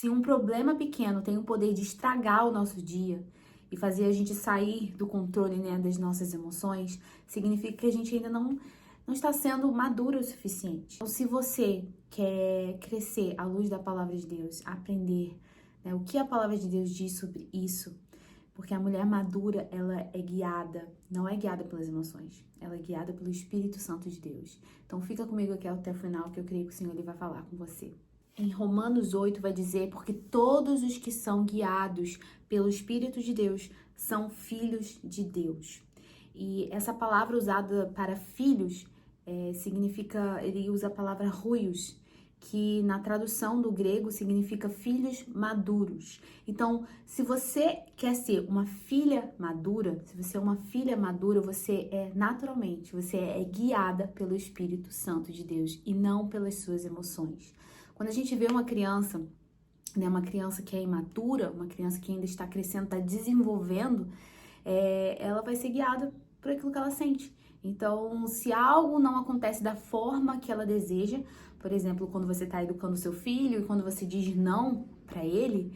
Se um problema pequeno tem o poder de estragar o nosso dia e fazer a gente sair do controle, né, das nossas emoções, significa que a gente ainda não está sendo maduro o suficiente. Então, se você quer crescer à luz da palavra de Deus, aprender, né, o que a palavra de Deus diz sobre isso, porque a mulher madura, ela é guiada, não é guiada pelas emoções, ela é guiada pelo Espírito Santo de Deus. Então fica comigo aqui até o final, que eu creio que o Senhor ele vai falar com você. Em Romanos 8 vai dizer, porque todos os que são guiados pelo Espírito de Deus são filhos de Deus. E essa palavra usada para filhos significa, ele usa a palavra huios, que na tradução do grego significa filhos maduros. Então, se você quer ser uma filha madura, se você é uma filha madura, você é naturalmente, você é guiada pelo Espírito Santo de Deus e não pelas suas emoções. Quando a gente vê uma criança, né, uma criança que é imatura, uma criança que ainda está crescendo, está desenvolvendo, ela vai ser guiada por aquilo que ela sente. Então, se algo não acontece da forma que ela deseja, por exemplo, quando você está educando seu filho e quando você diz não para ele,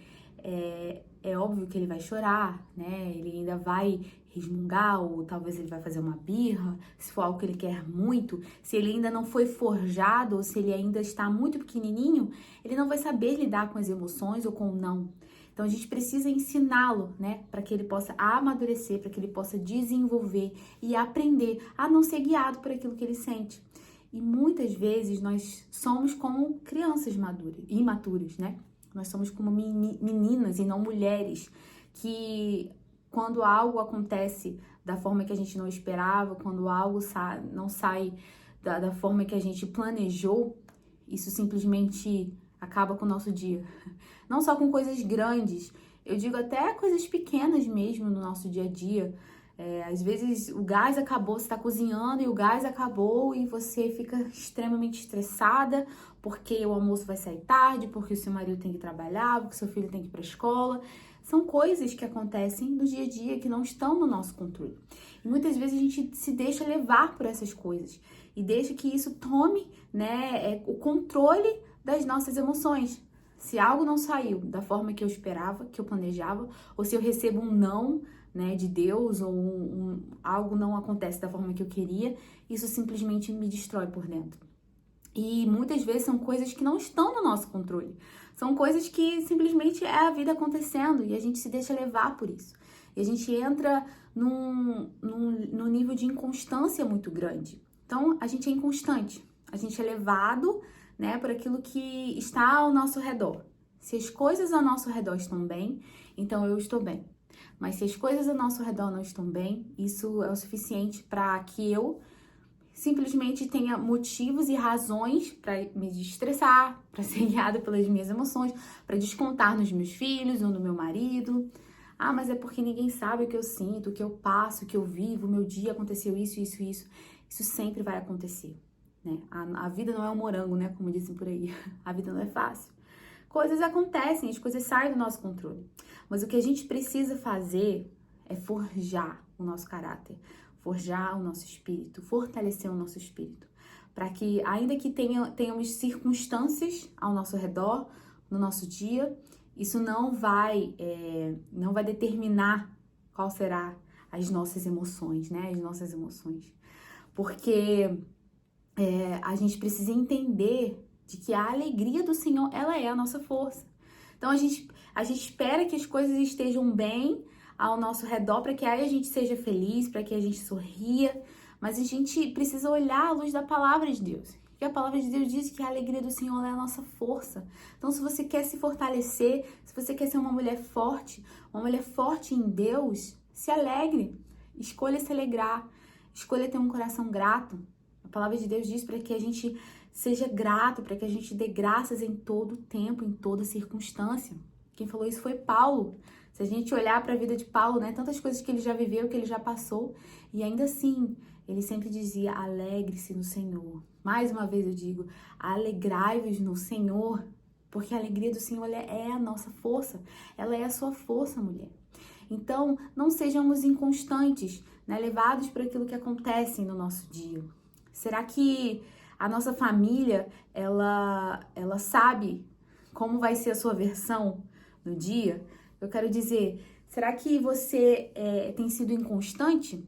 é óbvio que ele vai chorar, né? Ele ainda vai resmungar ou talvez ele vai fazer uma birra, se for algo que ele quer muito. Se ele ainda não foi forjado ou se ele ainda está muito pequenininho, ele não vai saber lidar com as emoções ou com o não. Então, a gente precisa ensiná-lo, né, para que ele possa amadurecer, para que ele possa desenvolver e aprender a não ser guiado por aquilo que ele sente. E muitas vezes nós somos como crianças imaturas, né? Nós somos como meninas e não mulheres que, quando algo acontece da forma que a gente não esperava, quando algo não sai da forma que a gente planejou, isso simplesmente acaba com o nosso dia. Não só com coisas grandes, eu digo até coisas pequenas mesmo no nosso dia a dia. Às vezes o gás acabou, você está cozinhando e o gás acabou e você fica extremamente estressada porque o almoço vai sair tarde, porque o seu marido tem que trabalhar, porque o seu filho tem que ir para a escola. São coisas que acontecem no dia a dia que não estão no nosso controle. E muitas vezes a gente se deixa levar por essas coisas e deixa que isso tome, né, o controle das nossas emoções. Se algo não saiu da forma que eu esperava, que eu planejava, ou se eu recebo um não, né, de Deus, ou algo não acontece da forma que eu queria, isso simplesmente me destrói por dentro. E muitas vezes são coisas que não estão no nosso controle. São coisas que simplesmente é a vida acontecendo e a gente se deixa levar por isso. E a gente entra num nível de inconstância muito grande. Então, a gente é inconstante. A gente é levado, né, por aquilo que está ao nosso redor. Se as coisas ao nosso redor estão bem, então eu estou bem. Mas se as coisas ao nosso redor não estão bem, isso é o suficiente para que eu simplesmente tenha motivos e razões para me estressar, para ser guiada pelas minhas emoções, para descontar nos meus filhos ou no meu marido. Ah, mas é porque ninguém sabe o que eu sinto, o que eu passo, o que eu vivo, o meu dia aconteceu isso, isso, isso. Isso sempre vai acontecer, né? A vida não é um morango, né? Como dizem por aí. A vida não é fácil. Coisas acontecem, as coisas saem do nosso controle. Mas o que a gente precisa fazer é forjar o nosso caráter, forjar o nosso espírito, fortalecer o nosso espírito. Para que, ainda que tenhamos circunstâncias ao nosso redor, no nosso dia, isso não vai determinar qual será as nossas emoções, né? As nossas emoções. Porque a gente precisa entender de que a alegria do Senhor, ela é a nossa força. Então, a gente espera que as coisas estejam bem ao nosso redor para que aí a gente seja feliz, para que a gente sorria, mas a gente precisa olhar à luz da palavra de Deus. Porque a palavra de Deus diz que a alegria do Senhor é a nossa força. Então, se você quer se fortalecer, se você quer ser uma mulher forte em Deus, se alegre, escolha se alegrar, escolha ter um coração grato. A palavra de Deus diz para que a gente seja grato, para que a gente dê graças em todo tempo, em toda circunstância. Quem falou isso foi Paulo. Se a gente olhar para a vida de Paulo, né, tantas coisas que ele já viveu, que ele já passou, e ainda assim, ele sempre dizia, alegre-se no Senhor. Mais uma vez eu digo, alegrai-vos no Senhor, porque a alegria do Senhor é a nossa força, ela é a sua força, mulher. Então, não sejamos inconstantes, né, levados por aquilo que acontece no nosso dia. Será que a nossa família, ela sabe como vai ser a sua versão no dia, eu quero dizer, será que você tem sido inconstante?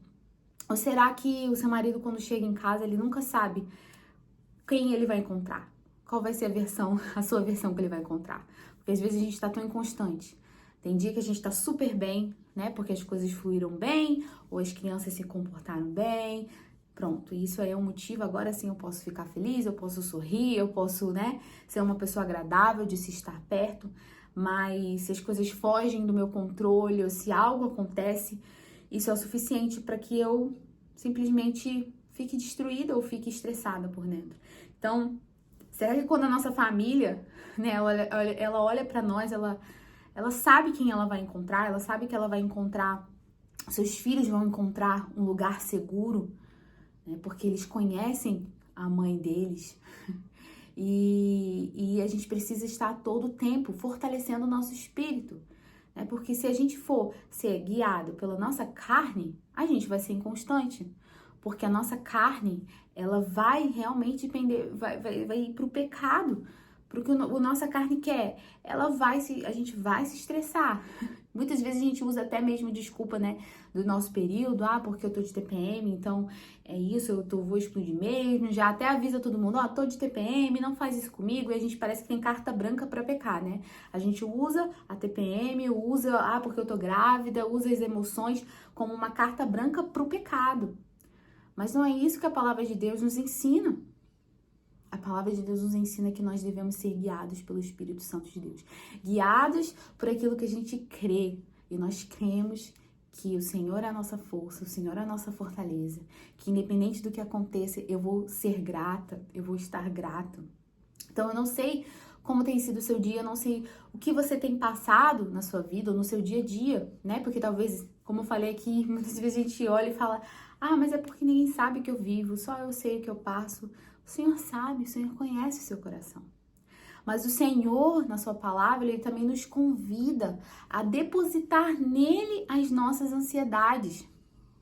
Ou será que o seu marido, quando chega em casa, ele nunca sabe quem ele vai encontrar? Qual vai ser a sua versão que ele vai encontrar? Porque às vezes a gente tá tão inconstante. Tem dia que a gente tá super bem, né? Porque as coisas fluíram bem, ou as crianças se comportaram bem. Pronto, isso aí é um motivo. Agora sim eu posso ficar feliz, eu posso sorrir, eu posso, né, ser uma pessoa agradável de se estar perto. Mas se as coisas fogem do meu controle, ou se algo acontece, isso é o suficiente para que eu simplesmente fique destruída ou fique estressada por dentro. Então, será que quando a nossa família, né, ela olha para nós, ela sabe quem ela vai encontrar, ela sabe que ela vai encontrar, seus filhos vão encontrar um lugar seguro, né, porque eles conhecem a mãe deles. E a gente precisa estar todo o tempo fortalecendo o nosso espírito, né? Porque se a gente for ser guiado pela nossa carne, a gente vai ser inconstante. Porque a nossa carne, ela vai realmente pender, vai ir pro pecado, pro que a nossa carne quer. A gente vai se estressar. Muitas vezes a gente usa até mesmo desculpa, né, do nosso período, porque eu tô de TPM, então é isso, vou explodir mesmo, já até avisa todo mundo, tô de TPM, não faz isso comigo, e a gente parece que tem carta branca pra pecar, né? A gente usa a TPM, porque eu tô grávida, usa as emoções como uma carta branca pro pecado. Mas não é isso que a palavra de Deus nos ensina. A palavra de Deus nos ensina que nós devemos ser guiados pelo Espírito Santo de Deus. Guiados por aquilo que a gente crê. E nós cremos que o Senhor é a nossa força, o Senhor é a nossa fortaleza. Que independente do que aconteça, eu vou ser grata, eu vou estar grata. Então eu não sei como tem sido o seu dia, eu não sei o que você tem passado na sua vida ou no seu dia a dia, né? Porque talvez, como eu falei aqui, muitas vezes a gente olha e fala, mas é porque ninguém sabe o que eu vivo, só eu sei o que eu passo. O Senhor sabe, o Senhor conhece o seu coração. Mas o Senhor, na sua palavra, Ele também nos convida a depositar nele as nossas ansiedades,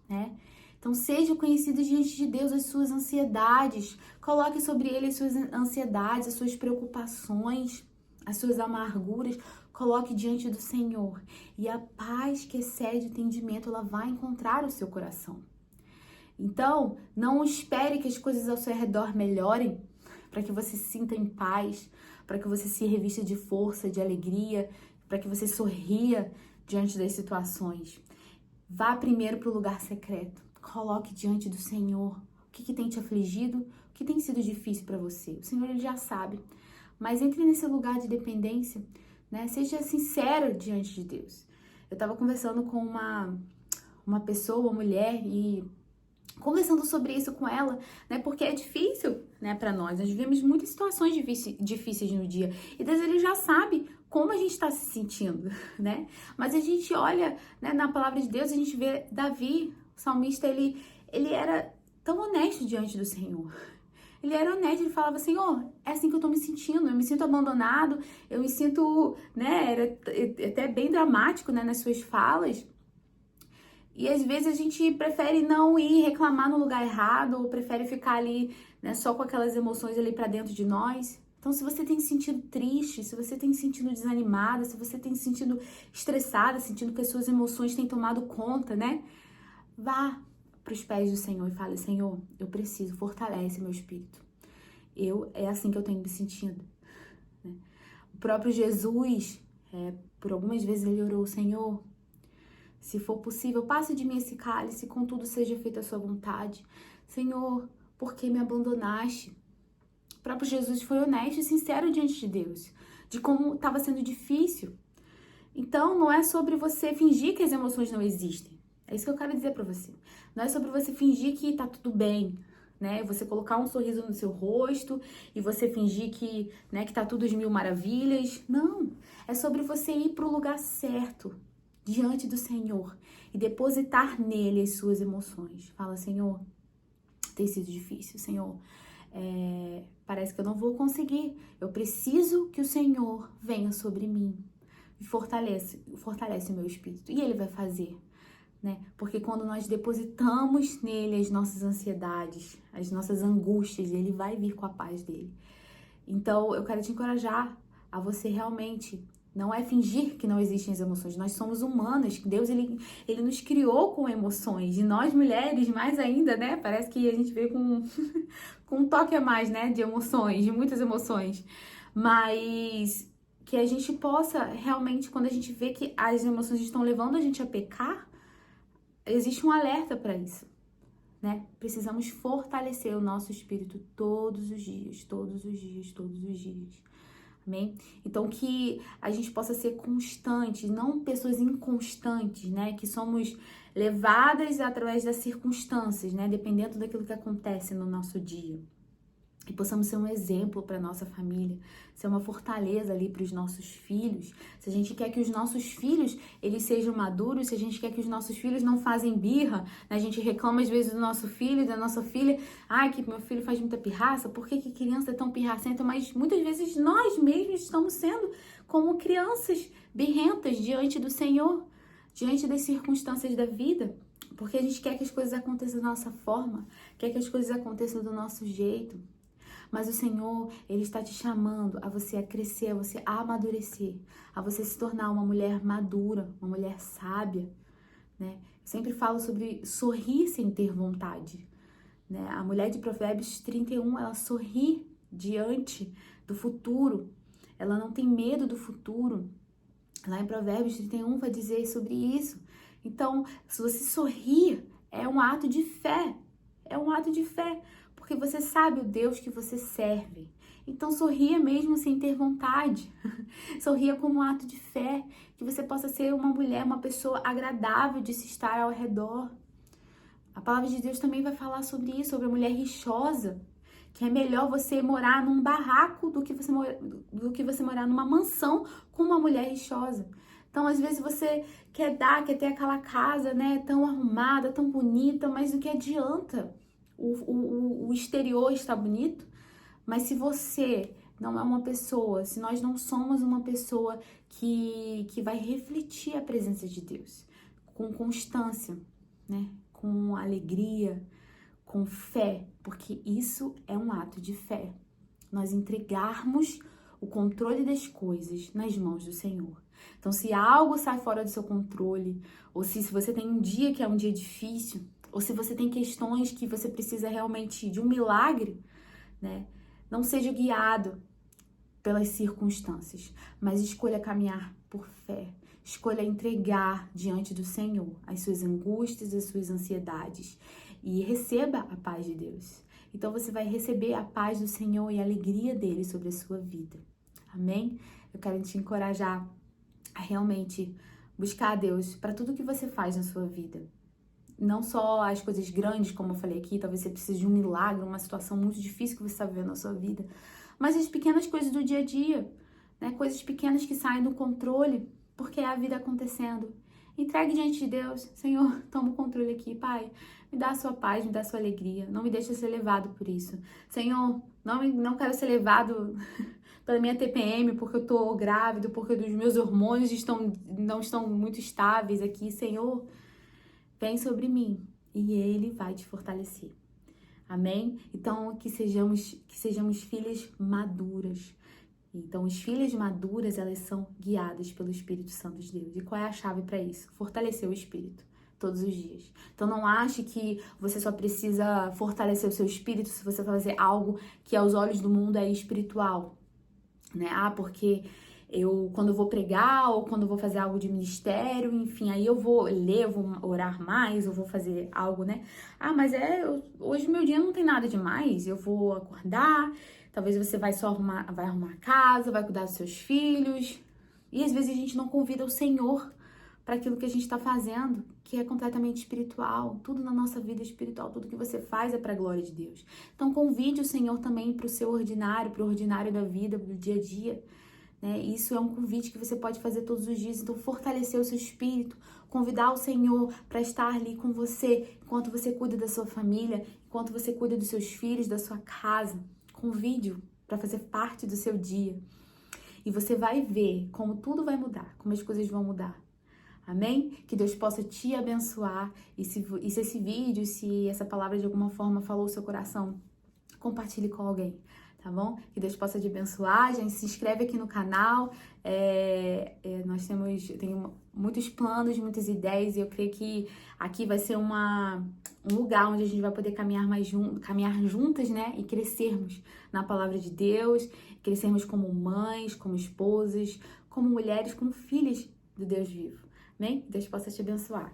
né? Então, seja conhecido diante de Deus as suas ansiedades. Coloque sobre Ele as suas ansiedades, as suas preocupações, as suas amarguras. Coloque diante do Senhor. E a paz que excede o entendimento, ela vai encontrar o seu coração. Então, não espere que as coisas ao seu redor melhorem para que você se sinta em paz, para que você se revista de força, de alegria, para que você sorria diante das situações. Vá primeiro para o lugar secreto. Coloque diante do Senhor o que tem te afligido, o que tem sido difícil para você. O Senhor, Ele já sabe. Mas entre nesse lugar de dependência, né? Seja sincero diante de Deus. Eu estava conversando com uma pessoa, uma mulher, e conversando sobre isso com ela, né? Porque é difícil, né, para nós. Nós vivemos muitas situações difíceis no dia. E Deus, Ele já sabe como a gente está se sentindo, né? Mas a gente olha, né, na palavra de Deus, a gente vê Davi, o salmista, ele era tão honesto diante do Senhor. Ele era honesto, ele falava, Senhor, é assim que eu tô me sentindo, eu me sinto abandonado, eu me sinto, né, era até bem dramático, né, nas suas falas. E às vezes a gente prefere não ir reclamar no lugar errado, ou prefere ficar ali, né, só com aquelas emoções ali pra dentro de nós. Então, se você tem se sentido triste, se você tem se sentido desanimada, se você tem se sentido estressada, sentindo que as suas emoções têm tomado conta, né? Vá para os pés do Senhor e fale, Senhor, eu preciso, fortalece meu espírito. É assim que eu tenho me sentido. Né? O próprio Jesus, por algumas vezes ele orou, Senhor, se for possível, passe de mim esse cálice, contudo seja feita a sua vontade. Senhor, por que me abandonaste? O próprio Jesus foi honesto e sincero diante de Deus, de como estava sendo difícil. Então, não é sobre você fingir que as emoções não existem. É isso que eu quero dizer pra você. Não é sobre você fingir que tá tudo bem, né? Você colocar um sorriso no seu rosto e você fingir que, né, que tá tudo às mil maravilhas. Não. É sobre você ir pro lugar certo, diante do Senhor, e depositar nele as suas emoções. Fala, Senhor, tem sido difícil, Senhor. Parece que eu não vou conseguir. Eu preciso que o Senhor venha sobre mim e fortalece o meu espírito. E Ele vai fazer, né? Porque quando nós depositamos nele as nossas ansiedades, as nossas angústias, Ele vai vir com a paz dele. Então, eu quero te encorajar a você realmente não é fingir que não existem as emoções. Nós somos humanas. Deus, ele nos criou com emoções. E nós, mulheres, mais ainda, né? Parece que a gente veio com, com um toque a mais, né? De emoções, de muitas emoções. Mas que a gente possa realmente, quando a gente vê que as emoções estão levando a gente a pecar, existe um alerta para isso, né? Precisamos fortalecer o nosso espírito todos os dias, todos os dias, todos os dias. Amém? Então, que a gente possa ser constante, não pessoas inconstantes, né? Que somos levadas através das circunstâncias, né? Dependendo daquilo que acontece no nosso dia. E possamos ser um exemplo para nossa família, ser uma fortaleza ali para os nossos filhos. Se a gente quer que os nossos filhos, eles sejam maduros, se a gente quer que os nossos filhos não fazem birra, né? A gente reclama às vezes do nosso filho, da nossa filha, ai, que meu filho faz muita pirraça, por que criança é tão pirracenta? Mas muitas vezes nós mesmos estamos sendo como crianças birrentas diante do Senhor, diante das circunstâncias da vida. Porque a gente quer que as coisas aconteçam da nossa forma, quer que as coisas aconteçam do nosso jeito. Mas o Senhor, Ele está te chamando a você a crescer, a você a amadurecer, a você se tornar uma mulher madura, uma mulher sábia, né? Eu sempre falo sobre sorrir sem ter vontade, né? A mulher de Provérbios 31, ela sorri diante do futuro, ela não tem medo do futuro. Lá em Provérbios 31 vai dizer sobre isso. Então, se você sorrir, é um ato de fé, é um ato de fé. Porque você sabe o Deus que você serve. Então sorria mesmo sem ter vontade. Sorria como um ato de fé, que você possa ser uma mulher, uma pessoa agradável de se estar ao redor. A palavra de Deus também vai falar sobre isso, sobre a mulher rixosa, que é melhor você morar num barraco do que você morar numa mansão com uma mulher rixosa. Então, às vezes você quer ter aquela casa, né, tão arrumada, tão bonita, mas o que adianta? O exterior está bonito, mas se você não é uma pessoa, se nós não somos uma pessoa que vai refletir a presença de Deus com constância, né? Com alegria, com fé, porque isso é um ato de fé. Nós entregarmos o controle das coisas nas mãos do Senhor. Então, se algo sai fora do seu controle, ou se você tem um dia que é um dia difícil, ou se você tem questões que você precisa realmente de um milagre, né? Não seja guiado pelas circunstâncias, mas escolha caminhar por fé. Escolha entregar diante do Senhor as suas angústias, as suas ansiedades e receba a paz de Deus. Então você vai receber a paz do Senhor e a alegria dele sobre a sua vida. Amém? Eu quero te encorajar a realmente buscar a Deus para tudo que você faz na sua vida. Não só as coisas grandes, como eu falei aqui, talvez você precise de um milagre, uma situação muito difícil que você está vivendo na sua vida, mas as pequenas coisas do dia a dia, né? Coisas pequenas que saem do controle, porque é a vida acontecendo. Entregue diante de Deus. Senhor, toma o controle aqui, Pai. Me dá a sua paz, me dá a sua alegria. Não me deixe ser levado por isso. Senhor, não quero ser levado pela minha TPM, porque eu tô grávida, porque os meus hormônios não estão muito estáveis aqui. Senhor, vem sobre mim e Ele vai te fortalecer. Amém? Então, que sejamos filhas maduras. Então, as filhas maduras, elas são guiadas pelo Espírito Santo de Deus. E qual é a chave para isso? Fortalecer o Espírito todos os dias. Então, não ache que você só precisa fortalecer o seu Espírito se você fazer algo que aos olhos do mundo é espiritual, né? Porque quando eu vou pregar ou quando eu vou fazer algo de ministério, enfim, aí eu vou ler, eu vou orar mais, eu vou fazer algo, né? Mas hoje meu dia não tem nada demais, eu vou acordar, talvez você vai arrumar a casa, vai cuidar dos seus filhos, e às vezes a gente não convida o Senhor para aquilo que a gente está fazendo, que é completamente espiritual. Tudo na nossa vida é espiritual, tudo que você faz é para a glória de Deus. Então convide o Senhor também para o seu ordinário, para o ordinário da vida, do dia a dia. Isso é um convite que você pode fazer todos os dias. Então, fortalecer o seu espírito, convidar o Senhor para estar ali com você, enquanto você cuida da sua família, enquanto você cuida dos seus filhos, da sua casa. Convide-o para fazer parte do seu dia. E você vai ver como tudo vai mudar, como as coisas vão mudar. Amém? Que Deus possa te abençoar. E se esse vídeo, se essa palavra de alguma forma falou o seu coração, compartilhe com alguém. tá bom? Que Deus possa te abençoar. Gente, se inscreve aqui no canal. Eu tenho muitos planos, muitas ideias, e eu creio que aqui vai ser um lugar onde a gente vai poder caminhar juntas, né? E crescermos na palavra de Deus, crescermos como mães, como esposas, como mulheres, como filhas do Deus vivo. Amém? Que Deus possa te abençoar.